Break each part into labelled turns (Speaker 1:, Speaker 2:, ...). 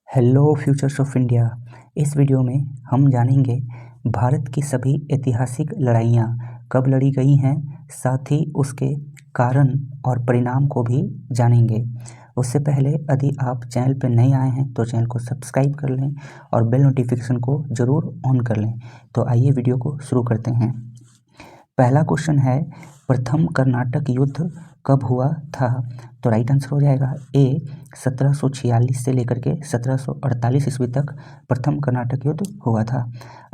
Speaker 1: Hello futures of India. इस video में हम जानेंगे भारत की सभी ऐतिहासिक लड़ाइयाँ कब लड़ी गई हैं, साथ ही उसके कारण और परिणाम को भी जानेंगे। उससे पहले यदि आप चैनल पर नए आए हैं तो चैनल को सब्सक्राइब कर लें और बेल नोटिफिकेशन को ज़रूर ऑन कर लें। तो आइए वीडियो को शुरू करते हैं। पहला क्वेश्चन है, प्रथम कर्नाटक युद्ध कब हुआ था? तो राइट आंसर हो जाएगा ए 1746 से लेकर के 1748 ईस्वी तक प्रथम कर्नाटक युद्ध हुआ था।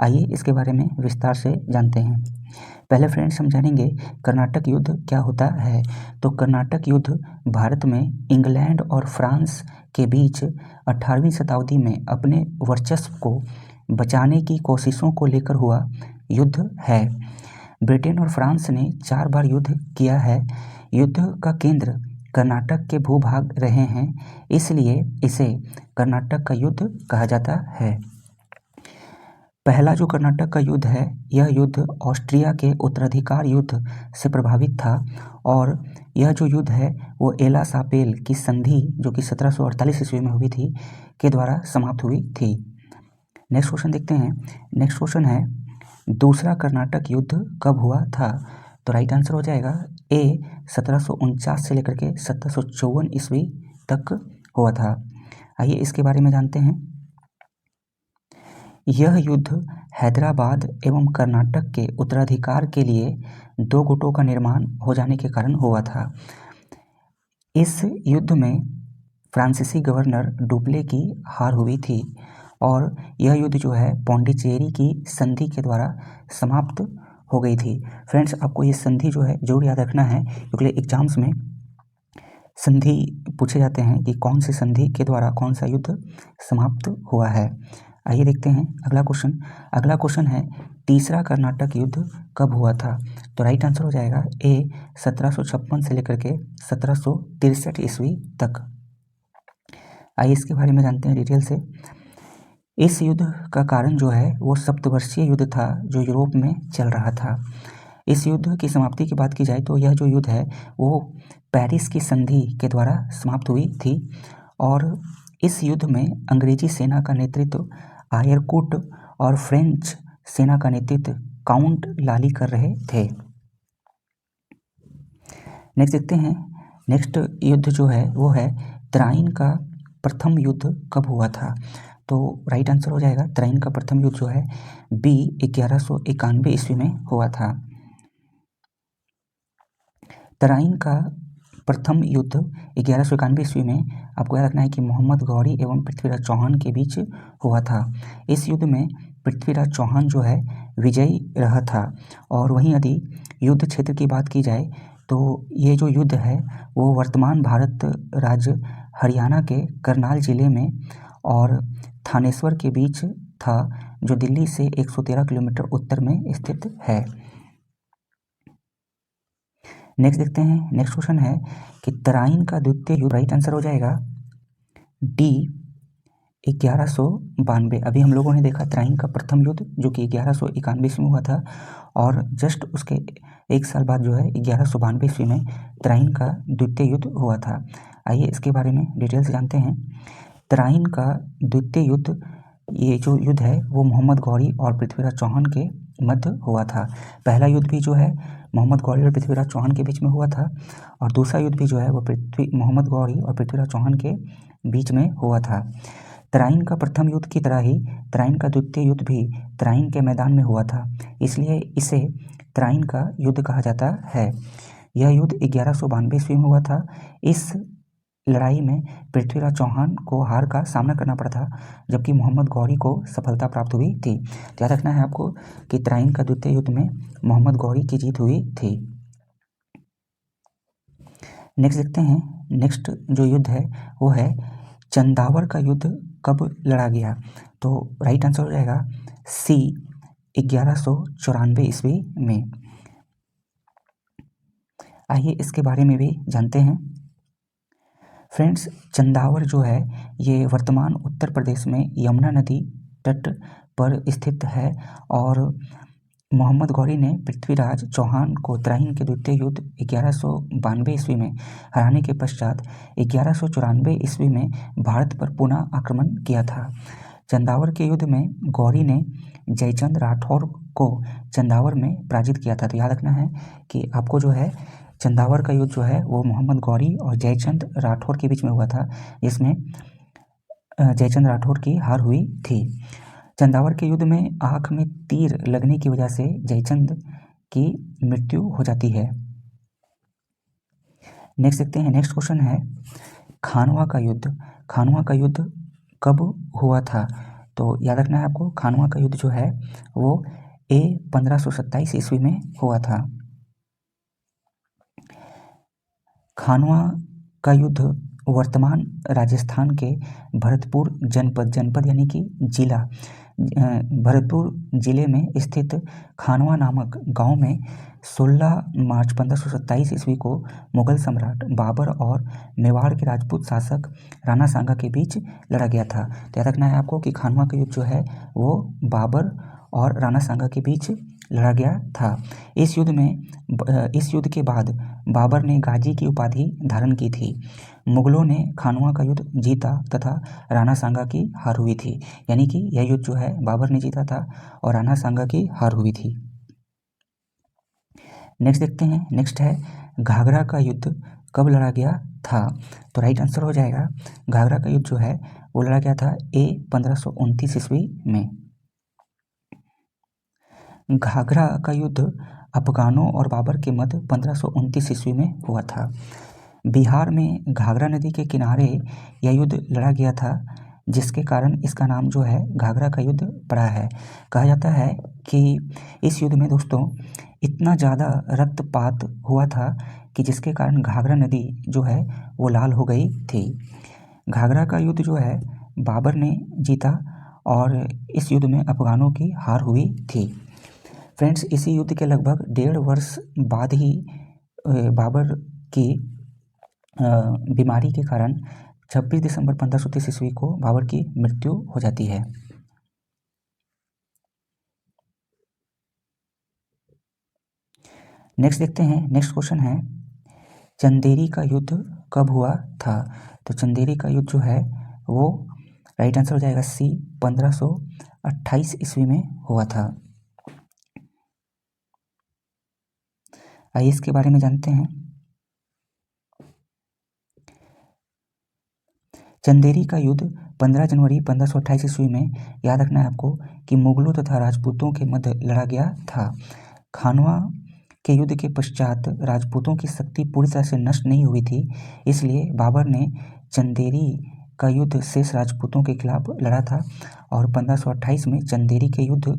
Speaker 1: आइए इसके बारे में विस्तार से जानते हैं। पहले फ्रेंड्स हम जानेंगे कर्नाटक युद्ध क्या होता है। तो कर्नाटक युद्ध भारत में इंग्लैंड और फ्रांस के बीच 18वीं शताब्दी में अपने वर्चस्व को बचाने की कोशिशों को लेकर हुआ युद्ध है। ब्रिटेन और फ्रांस ने 4 बार युद्ध किया है। युद्ध का केंद्र कर्नाटक के भूभाग रहे हैं, इसलिए इसे कर्नाटक का युद्ध कहा जाता है। पहला जो कर्नाटक का युद्ध है, यह युद्ध ऑस्ट्रिया के उत्तराधिकार युद्ध से प्रभावित था और यह जो युद्ध है वो एला सापेल की संधि जो कि 1748 ईस्वी में हुई थी के द्वारा समाप्त हुई थी। नेक्स्ट क्वेश्चन देखते हैं। नेक्स्ट क्वेश्चन है, दूसरा कर्नाटक युद्ध कब हुआ था? तो राइट आंसर हो जाएगा ए 1749 से लेकर के 1754 ईस्वी तक हुआ था। आइए इसके बारे में जानते हैं। यह युद्ध हैदराबाद एवं कर्नाटक के उत्तराधिकार के लिए 2 गुटों का निर्माण हो जाने के कारण हुआ था। इस युद्ध में फ्रांसीसी गवर्नर डुप्ले की हार हुई थी और यह युद्ध जो है पौंडीचेरी की संधि के द्वारा समाप्त हो गई थी। फ्रेंड्स, आपको ये संधि जो है जरूर याद रखना है, क्योंकि एग्जाम्स में संधि पूछे जाते हैं कि कौन सी संधि के द्वारा कौन सा युद्ध समाप्त हुआ है। आइए देखते हैं अगला क्वेश्चन। अगला क्वेश्चन है, तीसरा कर्नाटक युद्ध कब हुआ था? तो राइट आंसर हो जाएगा ए 1756 से लेकर के 1763 ईस्वी तक। आइए इसके बारे में जानते हैं डिटेल से। इस युद्ध का कारण जो है वो सप्तवर्षीय युद्ध था जो यूरोप में चल रहा था। इस युद्ध की समाप्ति की बात की जाए तो यह जो युद्ध है वो पेरिस की संधि के द्वारा समाप्त हुई थी और इस युद्ध में अंग्रेजी सेना का नेतृत्व आयरकुट और फ्रेंच सेना का नेतृत्व काउंट लाली कर रहे थे। नेक्स्ट देखते हैं। नेक्स्ट युद्ध जो है वो है तराइन का प्रथम युद्ध कब हुआ था? तो राइट आंसर हो जाएगा तराइन का प्रथम युद्ध जो है बी 1191 ईस्वी में हुआ था। तराइन का प्रथम युद्ध 1191 ईस्वी में आपको याद रखना है कि मोहम्मद गौरी एवं पृथ्वीराज चौहान के बीच हुआ था। इस युद्ध में पृथ्वीराज चौहान जो है विजयी रहा था और वहीं यदि युद्ध क्षेत्र की बात की जाए तो ये जो युद्ध है वो वर्तमान भारत राज्य हरियाणा के करनाल जिले में और थानेश्वर के बीच था, जो दिल्ली से 113 किलोमीटर उत्तर में स्थित है। नेक्स्ट देखते हैं। नेक्स्ट क्वेश्चन है कि तराइन का द्वितीय युद्ध, राइट आंसर हो जाएगा डी 1192। अभी हम लोगों ने देखा तराइन का प्रथम युद्ध जो कि 1191 में हुआ था और जस्ट उसके 1 साल बाद जो है 1192 ईस्वी में तराइन का द्वितीय युद्ध हुआ था। आइए इसके बारे में डिटेल से जानते हैं। तराइन का द्वितीय युद्ध, ये जो युद्ध है वो मोहम्मद गौरी और पृथ्वीराज चौहान के मध्य हुआ था। पहला युद्ध भी जो है मोहम्मद गौरी और पृथ्वीराज चौहान के बीच में हुआ था और दूसरा युद्ध भी जो है वो मोहम्मद गौरी और पृथ्वीराज चौहान के बीच में हुआ था। तराइन का प्रथम युद्ध की तरह ही तराइन का द्वितीय युद्ध भी तराइन के मैदान में हुआ था, इसलिए इसे तराइन का युद्ध कहा जाता है। यह युद्ध 1192 ईस्वी में हुआ था। इस लड़ाई में पृथ्वीराज चौहान को हार का सामना करना पड़ा था, जबकि मोहम्मद गौरी को सफलता प्राप्त हुई थी। याद रखना है आपको कि तराइन का द्वितीय युद्ध में मोहम्मद गौरी की जीत हुई थी। नेक्स्ट देखते हैं। नेक्स्ट जो युद्ध है वो है चंदावर का युद्ध कब लड़ा गया? तो राइट आंसर हो जाएगा सी 1194 ईस्वी में। आइए इसके बारे में भी जानते हैं। फ्रेंड्स, चंदावर जो है ये वर्तमान उत्तर प्रदेश में यमुना नदी तट पर स्थित है और मोहम्मद गौरी ने पृथ्वीराज चौहान को तराइन के द्वितीय युद्ध 1192 ईस्वी में हराने के पश्चात 1194 ईस्वी में भारत पर पुनः आक्रमण किया था। चंदावर के युद्ध में गौरी ने जयचंद राठौर को चंदावर में पराजित किया था। तो याद रखना है कि आपको जो है चंदावर का युद्ध जो है वो मोहम्मद गौरी और जयचंद राठौर के बीच में हुआ था, जिसमें जयचंद राठौर की हार हुई थी। चंदावर के युद्ध में आँख में तीर लगने की वजह से जयचंद की मृत्यु हो जाती है। नेक्स्ट देखते हैं, नेक्स्ट क्वेश्चन है खानवा का युद्ध। खानवा का युद्ध कब हुआ था? तो याद रखना है आपको, खानवा का युद्ध जो है वो 1527 ईस्वी में हुआ था। खानवा का युद्ध वर्तमान राजस्थान के भरतपुर जनपद यानी कि जिला भरतपुर जिले में स्थित खानवा नामक गांव में 16 मार्च 1527 ईस्वी को मुगल सम्राट बाबर और मेवाड़ के राजपूत शासक राणा सांगा के बीच लड़ा गया था। तो याद रखना है आपको कि खानवा का युद्ध जो है वो बाबर और राणा सांगा के बीच लड़ा गया था। इस युद्ध के बाद बाबर ने गाजी की उपाधि धारण की थी। मुगलों ने खानवा का युद्ध जीता तथा राणा सांगा की हार हुई थी। यानी कि यह युद्ध जो है बाबर ने जीता था और राणा सांगा की हार हुई थी। नेक्स्ट देखते हैं, नेक्स्ट है घाघरा का युद्ध कब लड़ा गया था? तो राइट आंसर हो जाएगा घाघरा का युद्ध जो है वो लड़ा गया था 1529 ईस्वी में। घाघरा का युद्ध अफगानों और बाबर के मध्य 1529 ईस्वी में हुआ था। बिहार में घाघरा नदी के किनारे यह युद्ध लड़ा गया था, जिसके कारण इसका नाम जो है घाघरा का युद्ध पड़ा है। कहा जाता है कि इस युद्ध में दोस्तों इतना ज़्यादा रक्तपात हुआ था कि जिसके कारण घाघरा नदी जो है वो लाल हो गई थी। घाघरा का युद्ध जो है बाबर ने जीता और इस युद्ध में अफगानों की हार हुई थी। फ्रेंड्स, इसी युद्ध के लगभग 1.5 वर्ष बाद ही बाबर की बीमारी के कारण 26 दिसंबर 1530 ईस्वी को बाबर की मृत्यु हो जाती है। नेक्स्ट देखते हैं, नेक्स्ट क्वेश्चन है चंदेरी का युद्ध कब हुआ था? तो चंदेरी का युद्ध जो है वो राइट आंसर हो जाएगा सी 1528 ईस्वी में हुआ था। आइए इसके बारे में जानते हैं। चंदेरी का युद्ध 15 जनवरी 1528 ईस्वी में, याद रखना है आपको, कि मुगलों तथा राजपूतों के मध्य लड़ा गया था। खानवा के युद्ध के पश्चात राजपूतों की शक्ति पूरी तरह से नष्ट नहीं हुई थी, इसलिए बाबर ने चंदेरी का युद्ध शेष राजपूतों के खिलाफ लड़ा था और 1528 में चंदेरी के युद्ध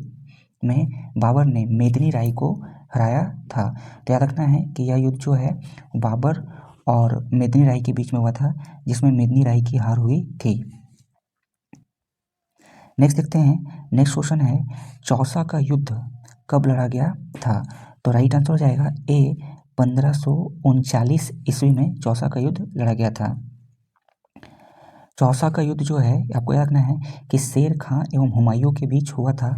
Speaker 1: में बाबर ने मेदिनी राय को हराया था। तो याद रखना है कि यह युद्ध जो है बाबर और मेदिनी राय के बीच में हुआ था, जिसमें मेदिनी राय की हार हुई थी। नेक्स्ट देखते हैं, नेक्स्ट क्वेश्चन है चौसा का युद्ध कब लड़ा गया था? तो राइट आंसर हो जाएगा ए 1539 ईस्वी में चौसा का युद्ध लड़ा गया था। चौसा का युद्ध जो है आपको याद रखना है कि शेर खां एवं हुमायूं के बीच हुआ था।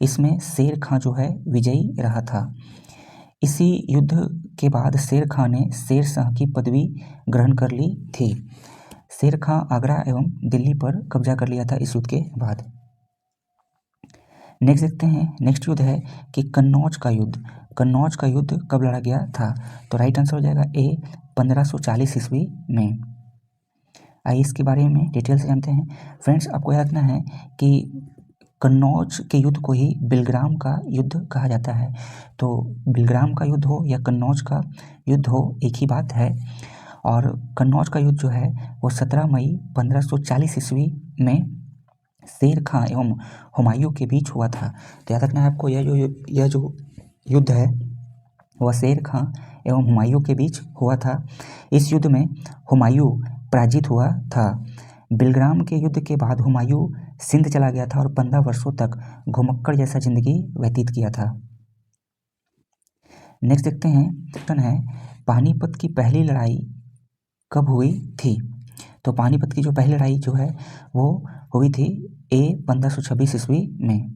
Speaker 1: इसमें शेर खां जो है विजयी रहा था। इसी युद्ध के बाद शेर खां ने शेर शाह की पदवी ग्रहण कर ली थी। शेर खां आगरा एवं दिल्ली पर कब्जा कर लिया था इस युद्ध के बाद। नेक्स्ट देखते हैं, नेक्स्ट युद्ध है कि कन्नौज का युद्ध। कन्नौज का युद्ध कब लड़ा गया था? तो राइट आंसर हो जाएगा ए 1540 ईस्वी में। आइए इसके बारे में डिटेल से जानते हैं। फ्रेंड्स, आपको याद रखना है कि कन्नौज के युद्ध को ही बिलग्राम का युद्ध कहा जाता है। तो बिलग्राम का युद्ध हो या कन्नौज का युद्ध हो, एक ही बात है। और कन्नौज का युद्ध जो है वो 17 मई 1540 ईस्वी में शेर खां एवं हुमायूं के बीच हुआ था। तो याद रखना है आपको, यह जो युद्ध है वह शेर खां एवं हुमायूं के बीच हुआ था। इस युद्ध में हुमायूं पराजित हुआ था। बिलग्राम के युद्ध के बाद हुमायूं सिंध चला गया था और 15 वर्षों तक घुमक्कड़ जैसा जिंदगी व्यतीत किया था। नेक्स्ट देखते हैं, क्वेश्चन है पानीपत की पहली लड़ाई कब हुई थी? तो पानीपत की जो पहली लड़ाई जो है वो हुई थी ए 1526 ईस्वी में।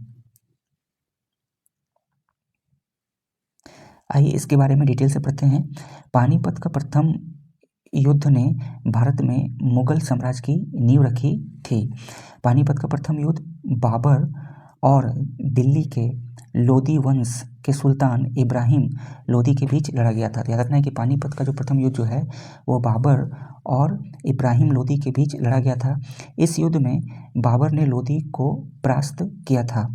Speaker 1: आइए इसके बारे में डिटेल से पढ़ते हैं। पानीपत का प्रथम युद्ध ने भारत में मुगल साम्राज्य की नींव रखी थी। पानीपत का प्रथम युद्ध बाबर और दिल्ली के लोदी वंश के सुल्तान इब्राहिम लोदी के बीच लड़ा गया था। याद रखना है कि पानीपत का जो प्रथम युद्ध जो है वो बाबर और इब्राहिम लोदी के बीच लड़ा गया था। इस युद्ध में बाबर ने लोदी को परास्त किया था।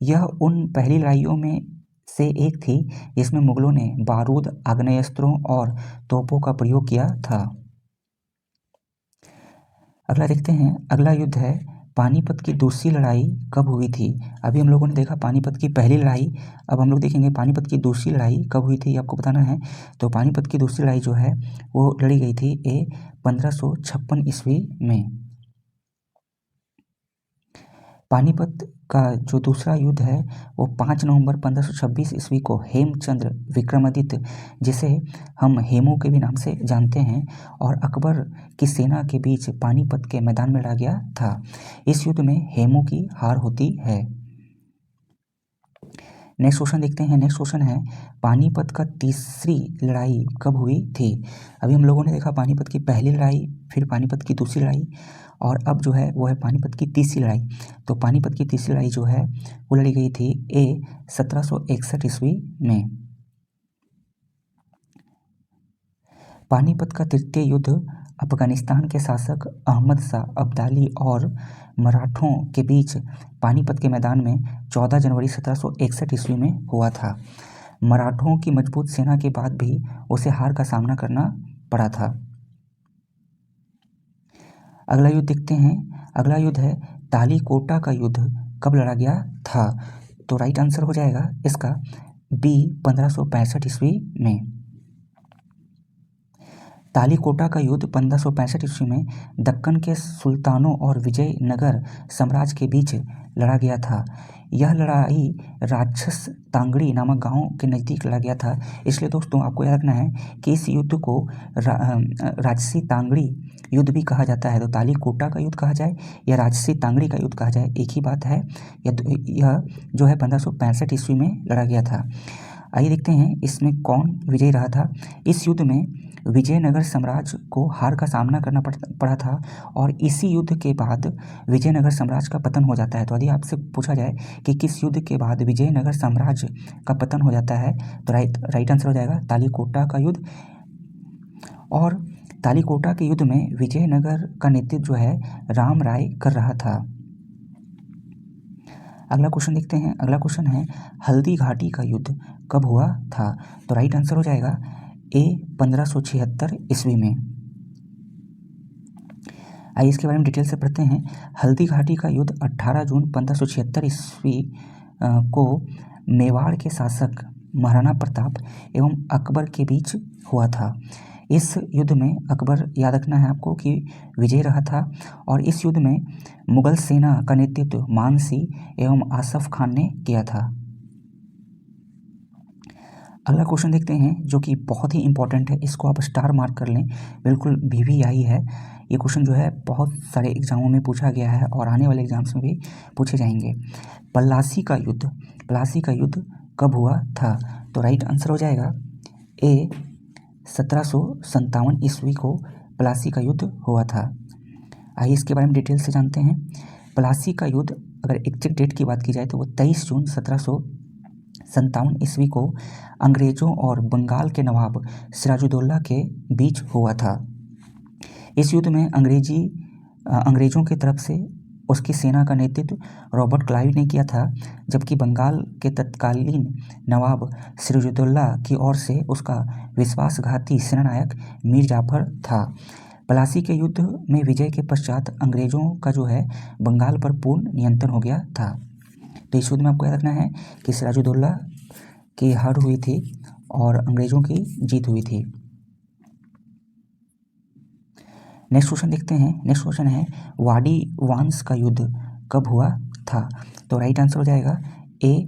Speaker 1: यह उन पहली लड़ाइयों में से एक थी जिसमें मुगलों ने बारूद, आग्नेयास्त्रों और तोपों का प्रयोग किया था। अगला देखते हैं। अगला युद्ध है पानीपत की दूसरी लड़ाई कब हुई थी। अभी हम लोगों ने देखा पानीपत की पहली लड़ाई, अब हम लोग देखेंगे पानीपत की दूसरी लड़ाई कब हुई थी, आपको बताना है। तो पानीपत की दूसरी लड़ाई जो है वो लड़ी गई थी 1556 ईस्वी में। पानीपत का जो दूसरा युद्ध है वो 5 नवंबर 1526 ईस्वी को हेमचंद्र विक्रमादित्य, जिसे हम हेमू के भी नाम से जानते हैं, और अकबर की सेना के बीच पानीपत के मैदान में लड़ा गया था। इस युद्ध में हेमू की हार होती है। नेक्स्ट क्वेश्चन देखते हैं। नेक्स्ट क्वेश्चन है पानीपत का तीसरी लड़ाई कब हुई थी। अभी हम लोगों ने देखा पानीपत की पहली लड़ाई, फिर पानीपत की दूसरी लड़ाई, और अब जो है वो है पानीपत की तीसरी लड़ाई। तो पानीपत की तीसरी लड़ाई जो है वो लड़ी गई थी 1761 ईस्वी में। पानीपत का तृतीय युद्ध अफगानिस्तान के शासक अहमद शाह अब्दाली और मराठों के बीच पानीपत के मैदान में 14 जनवरी 1761 ईस्वी में हुआ था। मराठों की मजबूत सेना के बाद भी उसे हार का सामना करना पड़ा था। अगला युद्ध देखते हैं। अगला युद्ध है तालीकोटा का युद्ध कब लड़ा गया था। तो राइट आंसर हो जाएगा इसका बी 1565 ईस्वी में। तालीकोटा का युद्ध 1565 ईस्वी में दक्कन के सुल्तानों और विजयनगर साम्राज्य के बीच लड़ा गया था। यह लड़ाई राक्षस तांगड़ी नामक गांव के नज़दीक लड़ा गया था। इसलिए दोस्तों आपको याद रखना है कि इस युद्ध को राजसी तांगड़ी युद्ध भी कहा जाता है। तो तालीकोटा का युद्ध कहा जाए या राजसी तांगड़ी का युद्ध कहा जाए, एक ही बात है। यह जो है 1565 ईस्वी में लड़ा गया था। आइए देखते हैं इसमें कौन विजयी रहा था। इस युद्ध में विजयनगर साम्राज्य को हार का सामना करना पड़ा था, और इसी युद्ध के बाद विजयनगर साम्राज्य का पतन हो जाता है। तो यदि आपसे पूछा जाए कि किस युद्ध के बाद विजयनगर साम्राज्य का पतन हो जाता है, तो राइट आंसर हो जाएगा तालीकोटा का युद्ध। और तालीकोटा के युद्ध में विजयनगर का नेतृत्व जो है राम राय कर रहा था। अगला क्वेश्चन देखते हैं। अगला क्वेश्चन है हल्दी घाटी का युद्ध कब हुआ था। तो राइट आंसर हो जाएगा ए 1576 ईस्वी में। आइए इसके बारे में डिटेल से पढ़ते हैं। हल्दी घाटी का युद्ध 18 जून 1576 ईस्वी को मेवाड़ के शासक महाराणा प्रताप एवं अकबर के बीच हुआ था। इस युद्ध में अकबर, याद रखना है आपको, कि विजय रहा था, और इस युद्ध में मुगल सेना का नेतृत्व मान सिंह एवं आसफ खान ने किया था। अगला क्वेश्चन देखते हैं जो कि बहुत ही इंपॉर्टेंट है, इसको आप स्टार मार्क कर लें, बिल्कुल VVI है। ये क्वेश्चन जो है बहुत सारे एग्जामों में पूछा गया है और आने वाले एग्जाम्स में भी पूछे जाएंगे। प्लासी का युद्ध कब हुआ था। तो राइट आंसर हो जाएगा ए 1757 ईस्वी को प्लासी का युद्ध हुआ था। आइए इसके बारे में डिटेल से जानते हैं। प्लासी का युद्ध अगर एग्जैक्ट डेट की बात की जाए तो वो 23 जून 1757 ईस्वी को अंग्रेज़ों और बंगाल के नवाब सिराजुद्दौला के बीच हुआ था। इस युद्ध में अंग्रेज़ों की तरफ से उसकी सेना का नेतृत्व रॉबर्ट क्लाइव ने किया था, जबकि बंगाल के तत्कालीन नवाब सिराजुद्दौला की ओर से उसका विश्वासघाती सेनानायक मीर जाफर था। प्लासी के युद्ध में विजय के पश्चात अंग्रेज़ों का जो है बंगाल पर पूर्ण नियंत्रण हो गया था। तो इस युद्ध में आपको याद रखना है कि सिराजुद्दौला की हार हुई थी और अंग्रेज़ों की जीत हुई थी। नेक्स्ट क्वेश्चन देखते हैं। नेक्स्ट क्वेश्चन है वाडी वांस का युद्ध कब हुआ था। तो राइट आंसर हो जाएगा ए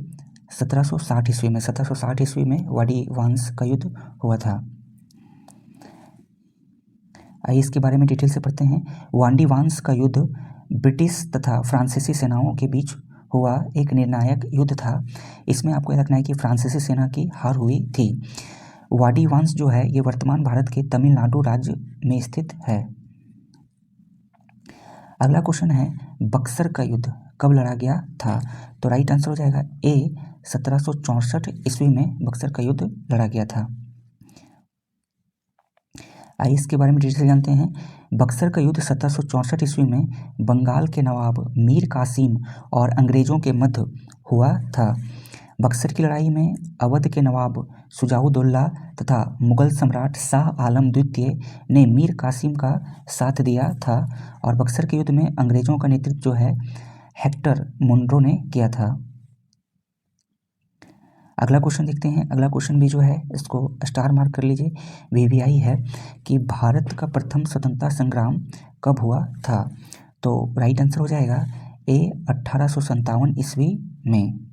Speaker 1: 1760 ईस्वी में। 1760 ईस्वी में वाडी वांस का युद्ध हुआ था। आइए इसके बारे में डिटेल से पढ़ते हैं। वाडी वांस का युद्ध ब्रिटिश तथा फ्रांसीसी सेनाओं के बीच हुआ एक निर्णायक युद्ध था। इसमें आपको याद रखना है कि फ्रांसीसी सेना की हार हुई थी। वाडी वांस जो है ये वर्तमान भारत के तमिलनाडु राज्य में स्थित है। अगला क्वेश्चन है बक्सर का युद्ध कब लड़ा गया था? तो राइट आंसर हो जाएगा ए 1764 ईस्वी में बक्सर का युद्ध लड़ा गया था। आइए इसके बारे में डिटेल जानते हैं। बक्सर का युद्ध 1764 ईस्वी में बंगाल के नवाब मीर कासिम और अंग्रेजों के मध्य हुआ था। बक्सर की लड़ाई में अवध के नवाब शुजाउद्दौला तथा मुगल सम्राट शाह आलम द्वितीय ने मीर कासिम का साथ दिया था और बक्सर के युद्ध में अंग्रेजों का नेतृत्व जो है हेक्टर मुनरो ने किया था। अगला क्वेश्चन देखते हैं। अगला क्वेश्चन भी जो है इसको स्टार मार्क कर लीजिए, वीवीआई है कि भारत का प्रथम स्वतंत्रता संग्राम कब हुआ था? तो राइट आंसर हो जाएगा ए 1857 ईस्वी में।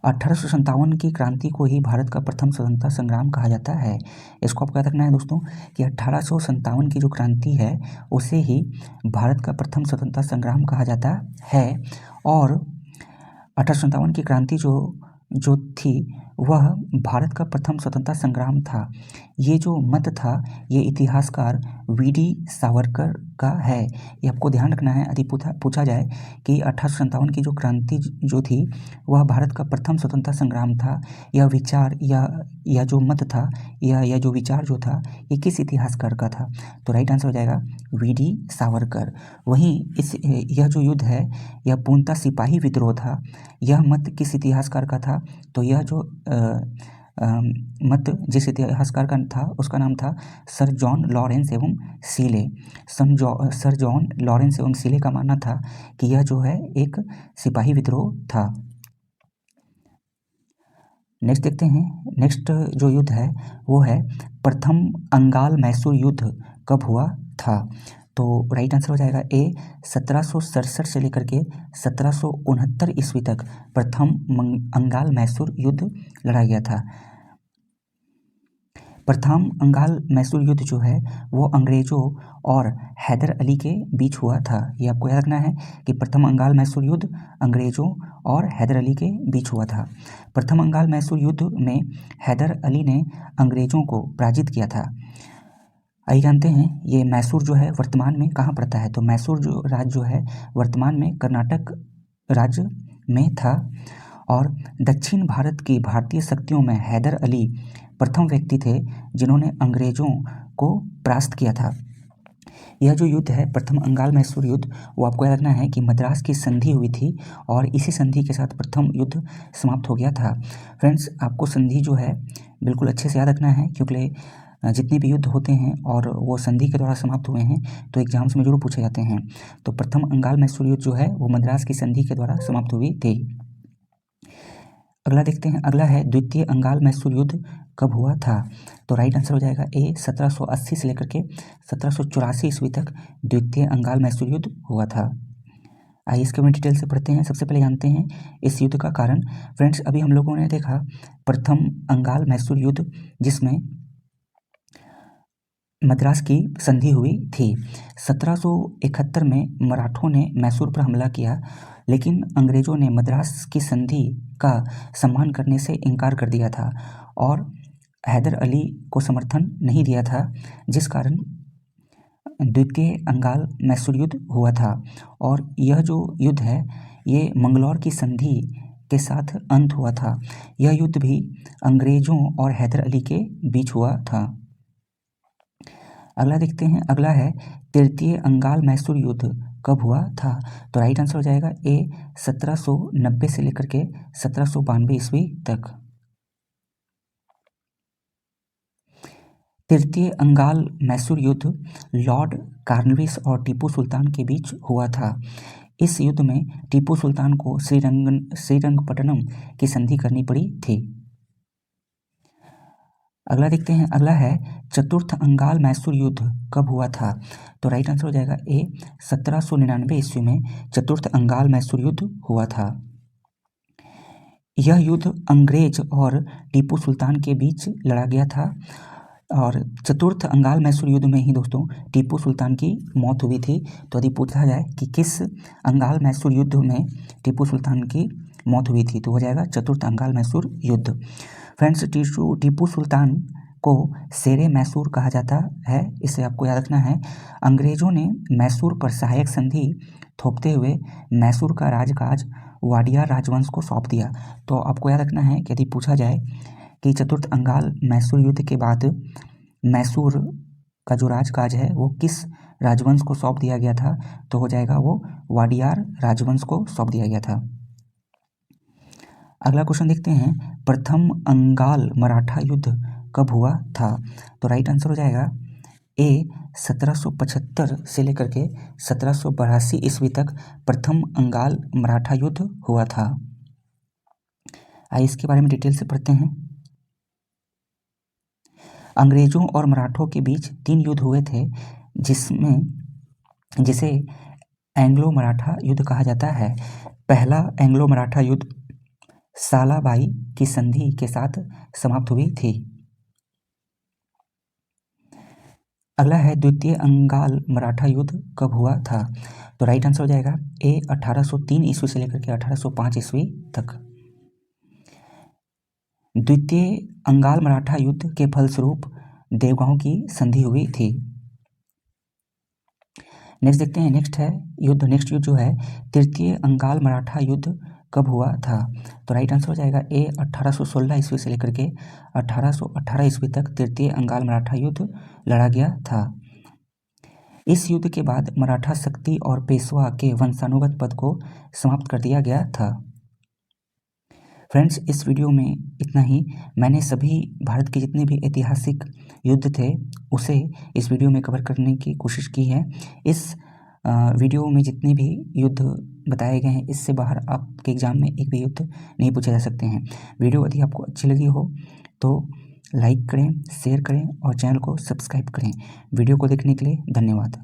Speaker 1: 1857 की क्रांति को ही भारत का प्रथम स्वतंत्रता संग्राम कहा जाता है। इसको आपको याद रखना है दोस्तों कि 1857 की जो क्रांति है उसे ही भारत का प्रथम स्वतंत्रता संग्राम कहा जाता है। और 1857 की क्रांति जो थी वह भारत का प्रथम स्वतंत्रता संग्राम था। ये जो मत था ये इतिहासकार वीडी सावरकर का है। ये आपको ध्यान रखना है यदि पूछा जाए कि 1857 की जो क्रांति जो थी वह भारत का प्रथम स्वतंत्रता संग्राम था। यह विचार या जो मत था या जो विचार जो था ये किस इतिहासकार का था? तो राइट आंसर हो जाएगा वीडी सावरकर। वहीं यह जो युद्ध है यह पूर्णतः सिपाही विद्रोह था। यह मत किस इतिहासकार का था? तो यह जो मत जिस इतिहासकार का था उसका नाम था सर जॉन लॉरेंस एवं सीले। सर जॉन लॉरेंस एवं सीले का मानना था कि यह जो है एक सिपाही विद्रोह था। नेक्स्ट देखते हैं। नेक्स्ट जो युद्ध है वो है प्रथम अंगाल मैसूर युद्ध कब हुआ था? तो राइट आंसर हो जाएगा ए 1767 से लेकर के 1769 ईस्वी तक प्रथम अंगाल मैसूर युद्ध लड़ा गया था। प्रथम अंगाल मैसूर युद्ध जो है वो अंग्रेजों और हैदर अली के बीच हुआ था। ये आपको याद रखना है कि प्रथम अंगाल मैसूर युद्ध अंग्रेजों और हैदर अली के बीच हुआ था। प्रथम अंगाल मैसूर युद्ध में हैदर अली ने अंग्रेजों को पराजित किया था। आइए जानते हैं ये मैसूर जो है वर्तमान में कहाँ पड़ता है? तो मैसूर जो राज्य जो है वर्तमान में कर्नाटक राज्य में था और दक्षिण भारत की भारतीय शक्तियों में हैदर अली प्रथम व्यक्ति थे जिन्होंने अंग्रेजों को परास्त किया था। यह जो युद्ध है प्रथम अंगाल मैसूर युद्ध वो आपको याद रखना है कि मद्रास की संधि हुई थी और इसी संधि के साथ प्रथम युद्ध समाप्त हो गया था। फ्रेंड्स आपको संधि जो है बिल्कुल अच्छे से याद रखना है क्योंकि जितने भी युद्ध होते हैं और वो संधि के द्वारा समाप्त हुए हैं तो एग्जाम्स में जरूर पूछे जाते हैं। तो प्रथम अंगाल मैसूर युद्ध जो है वो मद्रास की संधि के द्वारा समाप्त हुई थी। अगला देखते हैं। अगला है द्वितीय अंगाल मैसूर युद्ध कब हुआ था? तो राइट आंसर हो जाएगा ए 1780 से लेकर के 1784 ईस्वी तक द्वितीय अंगाल मैसूर युद्ध हुआ था। आइए इसके में डिटेल से पढ़ते हैं। सबसे पहले जानते हैं इस युद्ध का कारण। फ्रेंड्स अभी हम लोगों ने देखा प्रथम अंगाल मैसूर युद्ध जिसमें मद्रास की संधि हुई थी। 1771 में मराठों ने मैसूर पर हमला किया लेकिन अंग्रेजों ने मद्रास की संधि का सम्मान करने से इनकार कर दिया था और हैदर अली को समर्थन नहीं दिया था जिस कारण द्वितीय अंगाल मैसूर युद्ध हुआ था। और यह जो युद्ध है ये मंगलौर की संधि के साथ अंत हुआ था। यह युद्ध भी अंग्रेजों और हैदर अली के बीच हुआ था। अगला देखते हैं। अगला है तृतीय अंगाल मैसूर युद्ध कब हुआ था? तो राइट आंसर हो जाएगा ए 1790 से लेकर के 1792 ईस्वी तक। तृतीय अंगाल मैसूर युद्ध लॉर्ड कॉर्नवालिस और टीपू सुल्तान के बीच हुआ था। इस युद्ध में टीपू सुल्तान को श्रीरंगपट्टनम की संधि करनी पड़ी थी। अगला देखते हैं। अगला है चतुर्थ अंगाल मैसूर युद्ध कब हुआ था? तो राइट आंसर हो जाएगा ए 1799 ईस्वी में चतुर्थ अंगाल मैसूर युद्ध हुआ था। यह युद्ध अंग्रेज और टीपू सुल्तान के बीच लड़ा गया था। और चतुर्थ अंगाल मैसूर युद्ध में ही दोस्तों टीपू सुल्तान की मौत हुई थी। तो यदि पूछा जाए कि किस अंगाल मैसूर युद्ध में टिप्पू सुल्तान की मौत हुई थी, तो हो जाएगा चतुर्थ अंगाल मैसूर युद्ध। फ्रेंड्स, टीपू सुल्तान को शेरे मैसूर कहा जाता है, इसे आपको याद रखना है। अंग्रेजों ने मैसूर पर सहायक संधि थोपते हुए मैसूर का राजकाज वाडियार राजवंश को सौंप दिया। तो आपको याद रखना है कि यदि पूछा जाए कि चतुर्थ अंगाल मैसूर युद्ध के बाद मैसूर का जो राजकाज है वो किस राजवंश को सौंप दिया गया था, तो हो जाएगा वो वाडियार राजवंश को सौंप दिया गया था। अगला क्वेश्चन देखते हैं, प्रथम अंगाल मराठा युद्ध कब हुआ था? तो राइट आंसर हो जाएगा ए 1775 से लेकर के 1782 ईस्वी तक प्रथम अंगाल मराठा युद्ध हुआ था। आइए इसके बारे में डिटेल से पढ़ते हैं। अंग्रेजों और मराठों के बीच 3 युद्ध हुए थे, जिसे एंग्लो मराठा युद्ध कहा जाता है। पहला एंग्लो मराठा युद्ध सालाबाई की संधि के साथ समाप्त हुई थी। अगला है द्वितीय अंगाल मराठा युद्ध कब हुआ था? तो राइट आंसर हो जाएगा ए 1803 ईस्वी से लेकर के 1805 ईस्वी तक। द्वितीय अंगाल मराठा युद्ध के फलस्वरूप देवगांव की संधि हुई थी। नेक्स्ट देखते हैं, नेक्स्ट युद्ध जो है तृतीय अंगाल मराठा युद्ध कब हुआ था? तो राइट आंसर हो जाएगा ए 1816 ईस्वी से लेकर के 1818 ईस्वी तक तृतीय अंगाल मराठा युद्ध लड़ा गया था। इस युद्ध के बाद मराठा शक्ति और पेशवा के वंशानुगत पद को समाप्त कर दिया गया था। फ्रेंड्स, इस वीडियो में इतना ही। मैंने सभी भारत के जितने भी ऐतिहासिक युद्ध थे उसे इस वीडियो में कवर करने की कोशिश की है। इस वीडियो में जितने भी युद्ध बताए गए हैं इससे बाहर आपके एग्जाम में एक भी युद्ध नहीं पूछे जा सकते हैं। वीडियो यदि आपको अच्छी लगी हो तो लाइक करें, शेयर करें और चैनल को सब्सक्राइब करें। वीडियो को देखने के लिए धन्यवाद।